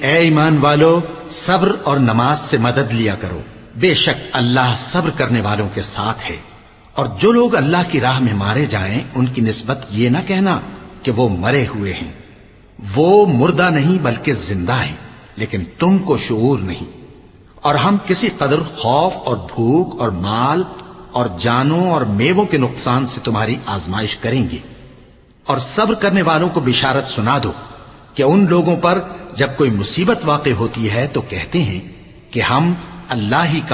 ए ईमान वालो, सब्र और नमाज से मदद लिया करो, बेशक अल्लाह सब्र करने वालों के साथ है। और जो लोग अल्लाह की राह में मारे जाएं, उनकी निस्बत ये ना कहना कि वो मरे हुए हैं। वो मुर्दा नहीं बल्कि जिंदा है, लेकिन तुमको शऊर नहीं। और हम किसी कदर खौफ और भूख और माल और जानों और मेवों के नुकसान से तुम्हारी आजमाइश करेंगे। और सब्र करने वालों को बिशारत सुना दो कि उन लोगों पर जब कोई मुसीबत वाक़ई होती है तो कहते हैं कि हम अल्लाह ही का